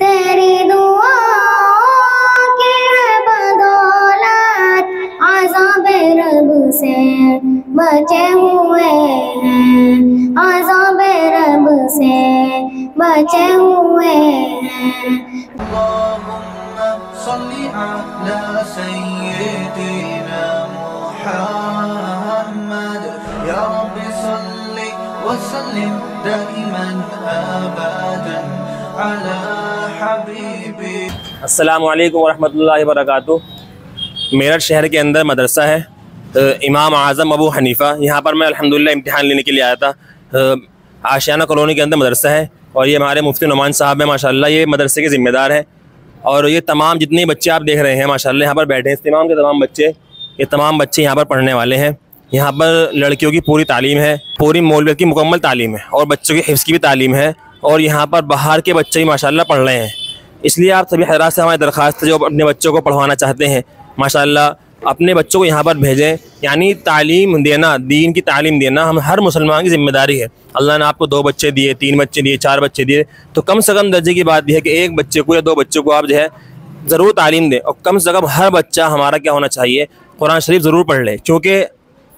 तेरी दुआ की है बदौलत अज़ाब रब से बचे हुए हैं, अज़ाब रब से बचे हुए हैं। अल्लाहुम्मा सल्ली अला सय्यिदिना मुहम्मद या रब्बि सल्ली व सल्लिम दाइमन अबदन अला हबीबी। अस्सलामु अलैकुम वरहमतुल्लाहि वबरकातुहू। मेरठ शहर के अंदर मदरसा है इमाम आज़म अबू हनीफ़ा। यहाँ पर मैं अल्हम्दुलिल्लाह इम्तिहान लेने के लिए आया था। आशियाना कॉलोनी के अंदर मदरसा है और ये हमारे मुफ्ती नुमान साहब हैं माशाल्लाह, ये मदरसे के ज़िम्मेदार हैं। और ये तमाम जितने बच्चे आप देख रहे हैं माशाल्लाह यहाँ पर बैठे हैं, तमाम के तमाम बच्चे, ये तमाम बच्चे यहाँ पर पढ़ने वाले हैं। यहाँ पर लड़कियों की पूरी तालीम है, पूरी मौलवियत की मुकम्मल तालीम है और बच्चों की हिफ्ज़ की भी तालीम है। और यहाँ पर बाहर के बच्चे भी माशाल्लाह पढ़ रहे हैं। इसलिए आप सभी हज़रात से हमारी दरख्वास्त है जो अपने बच्चों को पढ़वाना चाहते हैं माशाल्लाह अपने बच्चों को यहाँ पर भेजें। यानी तालीम देना, दीन की तालीम देना हम हर मुसलमान की ज़िम्मेदारी है। अल्लाह ने आपको 2 बच्चे दिए, 3 बच्चे दिए, 4 बच्चे दिए, तो कम से कम दर्जे की बात यह है कि एक बच्चे को या 2 बच्चों को आप जो है ज़रूर तालीम दें। और कम से कम हर बच्चा हमारा क्या होना चाहिए, कुरान शरीफ ज़रूर पढ़ ले। क्योंकि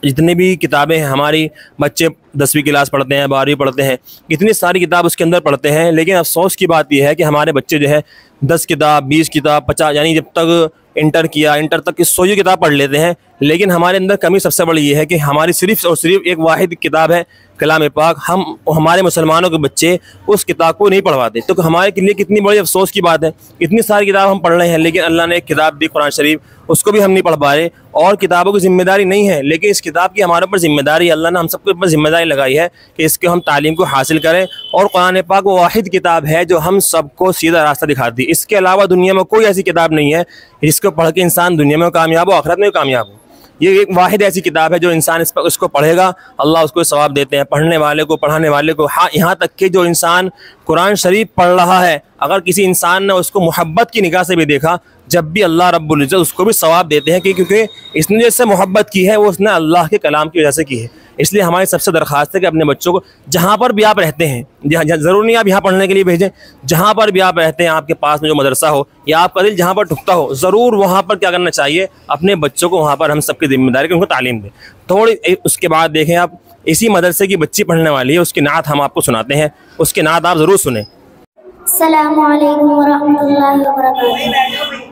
जितनी भी किताबें हैं, हमारी बच्चे 10वीं क्लास पढ़ते हैं, 12वीं पढ़ते हैं, इतनी सारी किताब उसके अंदर पढ़ते हैं। लेकिन अफसोस की बात यह है कि हमारे बच्चे जो है 10 किताब, 20 किताब, 50, यानी जब तक इंटर किया, इंटर तक की 100 किताब पढ़ लेते हैं। लेकिन हमारे अंदर कमी सबसे बड़ी ये है कि हमारी सिर्फ़ और सिर्फ एक वाहिद किताब है कलाम पाक, हम हमारे मुसलमानों के बच्चे उस किताब को नहीं पढ़वाते। तो हमारे लिए कितनी बड़ी अफसोस की बात है। इतनी सारी किताब हम पढ़ रहे हैं लेकिन अल्लाह ने एक किताब दी कुरान शरीफ, उसको भी हम नहीं पढ़ पा रहे। और किताबों की ज़िम्मेदारी नहीं है लेकिन इस किताब की हमारे ऊपर ज़िम्मेदारी, अल्लाह ने हम सबके ऊपर ज़िम्मेदारी लगाई है कि इसके हम तालीम को हासिल करें। और कुरान पाक वो वाहिद किताब है जो हम सबको सीधा रास्ता दिखाती है। इसके अलावा दुनिया में कोई ऐसी किताब नहीं है जिसको पढ़ के इंसान दुनिया में कामयाब हो, आखिरत में कामयाब हो। ये एक वाहिद ऐसी किताब है जो इंसान इसको पढ़ेगा अल्लाह उसको सवाब देते हैं, पढ़ने वाले को, पढ़ाने वाले को। हाँ, यहाँ तक कि जो इंसान कुरान शरीफ पढ़ रहा है, अगर किसी इंसान ने उसको मोहब्बत की निगाह से भी देखा, जब भी अल्लाह रब्बुल इज़्ज़त उसको भी सवाब देते हैं क्योंकि इसने जिससे मोहब्बत की है वो उसने अल्लाह के कलाम की वजह से की है। इसलिए हमारी सबसे दरख्वास्त है कि अपने बच्चों को जहाँ पर भी आप रहते हैं, ज़रूर नहीं आप यहाँ पढ़ने के लिए भेजें, जहाँ पर भी आप रहते हैं, आपके पास में जो मदरसा हो या आपका दिल जहाँ पर ठुकता हो, ज़रूर वहाँ पर क्या करना चाहिए, अपने बच्चों को वहाँ पर हम सबकी जिम्मेदारी कि उनको तालीम दें। थोड़ी उसके बाद देखें आप, इसी मदरसे की बच्ची पढ़ने वाली है, उसकी नात हम आपको सुनाते हैं, उसकी नात आप ज़रूर सुने। अस्सलामु अलैकुम वरहमतुल्लाहि वबरकातुहू।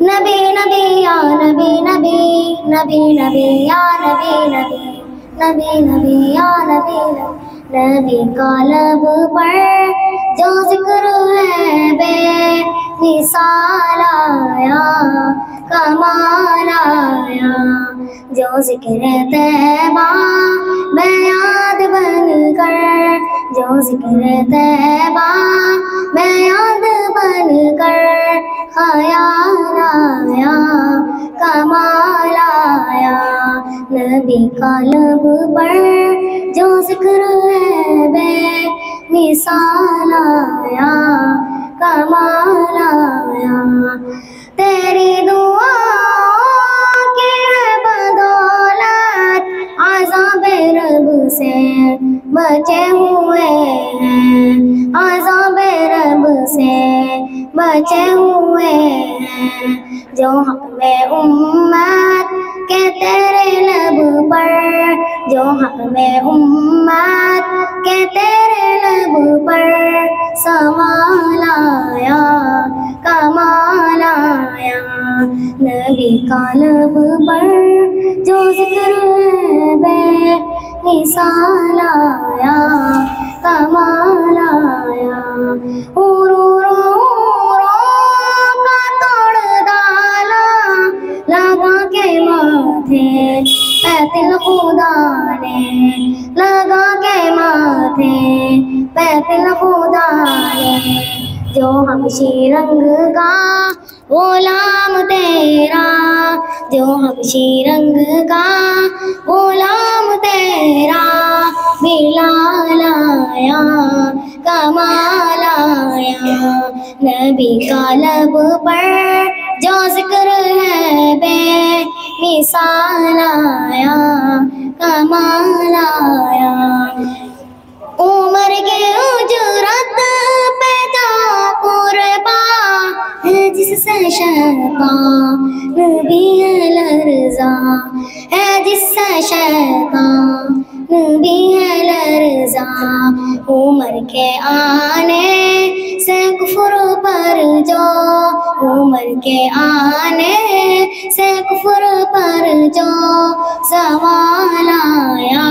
नबी नबी या नबी नबी, नबी नबी या नबी नबी, नबी नबी या नबी नबी का लब पर जो जिक्र है बेमिसाल आया, कमाल आया। जो जिक्र तैबा मैं याद बन कर, जो जिक्र तैबा मैं याद बन कर, ख़याल आया, कमाल आया। नबी का लब पर जो जिक्र है बेमिसाल आया, कमाल आया। तेरी दुआ की है बदौलत अज़ाब रब से बचे हुए हैं, अज़ाब रब से बचे हुए हैं। जो हक में उम्मत के तेरे लब पर, जो हक में उम्मत के तेरे लब पर सवाल आया, कमाल आया। नबी का लब पर जो जिक्र है बेमिसाल आया, कमाल आया। लगा के माथे पैतिल खुदा ने, लगा के माथे पैतिल खुदा ने। जो हबशी रंग का गुलाम तेरा, जो हबशी रंग का गुलाम तेरा, बिलाल आया, कमाल आया। नबी का लब पर जो जिक्र है बेमिसाल आया, कमाल आया। उमर के उजरत पे शैतान भी है लर्ज़ा, है जिससे शैतान भी है लर्ज़ा। उमर के आने से कुफ्र पर जो, उमर के आने से कुफ्र पर जो सवाल आया,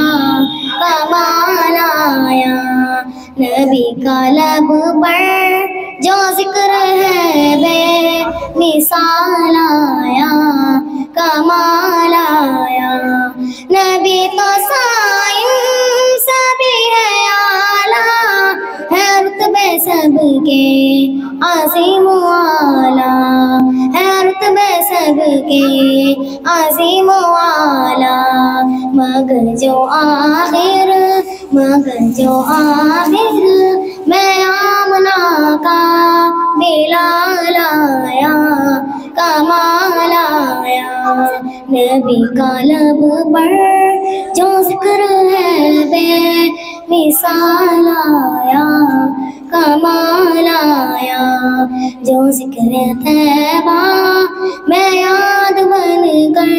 कमाल आया। नबी का लब पर जो जिक्र है बे मिसाल आया, कमाल आया। नबी तो साइन सभी है आला, है रुतबे सबके आज़ीम आला, है रुतबे सबके आज़ीम आला। मगर जो आखिर, मगर जो आखिर मैं आमना का बिलाल आया, कमाल आया। नबी का लब पर जो जिक्र है बे मिसाल आया, कमाल आया। जो जिक्र तैबा मैं याद बन कर,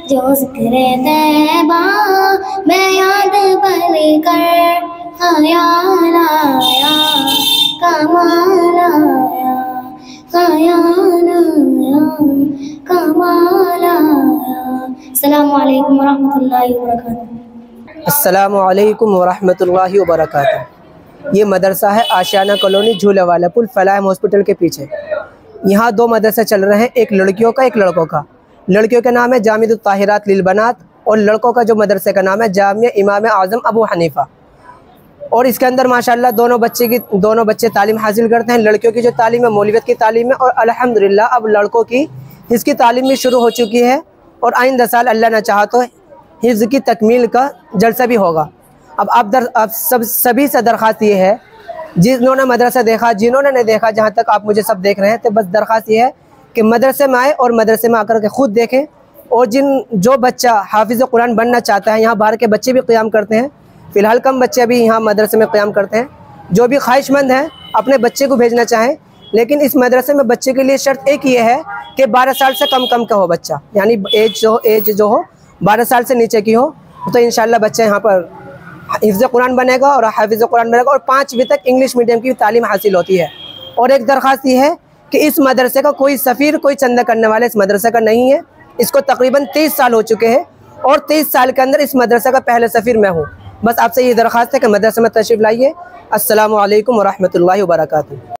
जो जिक्र तैबा मैं याद बन कर ख़याल आया, कमाल आया, ख़याल आया, कमाल आया। अस्सलामु अलैकुम वरहमतुल्लाहि वबरकातुहू। अस्सलामु अलैकुम वरहमतुल्लाहि वबरकातुहू। ये मदरसा है आशियाना कॉलोनी झूले वाला पुल फलाह हॉस्पिटल के पीछे। यहाँ दो मदरसे चल रहे हैं, एक लड़कियों का एक लड़कों का। लड़कियों का नाम है जामिअत ताहिरात लिलबनात और लड़कों का जो मदरसे का नाम है जामिया इमाम आज़म अबू हनीफ़ा। और इसके अंदर माशाल्लाह दोनों बच्चे तालीम हासिल करते हैं। लड़कियों की जो तालीम है मौलवियत की तालीम है, और अल्हम्दुलिल्लाह अब लड़कों की इसकी तालीम भी शुरू हो चुकी है। और आइंदा साल अल्लाह न चाहा तो हिफ्ज़ की तकमील का जलसा भी होगा। अब आप सभी से दरख्वास्त ये है, जिन्होंने मदरसा देखा, जिन्होंने नहीं देखा, जहाँ तक आप मुझे सब देख रहे हैं, तो बस दरख्वास्त ये है कि मदरसे में आए और मदरसे में आकर के ख़ुद देखें। और जो बच्चा हाफिज़ कुरान बनना चाहता है, यहाँ बाहर के बच्चे भी क़ियाम करते हैं, फ़िलहाल कम बच्चे अभी यहाँ मदरसे में क़ियाम करते हैं। जो भी ख्वाहिशमंद हैं अपने बच्चे को भेजना चाहें, लेकिन इस मदरसे में बच्चे के लिए शर्त एक ये है कि 12 साल से कम का हो बच्चा, यानी एज जो हो 12 साल से नीचे की हो, तो इंशाल्लाह बच्चा यहाँ पर हिफ्ज़ कुरान बनेगा और हाफिज़ कुरान बनेगा। और 5वीं तक इंग्लिश मीडियम की तालीम हासिल होती है। और एक दरख्वास्त ये है कि इस मदरसे का कोई सफ़ीर, कोई चंदा करने वाला इस मदरसे का नहीं है। इसको तकरीबन 23 साल हो चुके हैं और 23 साल के अंदर इस मदरसे का पहले सफ़ीर मैं हूँ। बस आपसे ये दरख्वास्त है कि मदरसे में तशरीफ़ लाइए। अस्सलामु अलैकुम वरहमतुल्लाहि वबरकातुहू।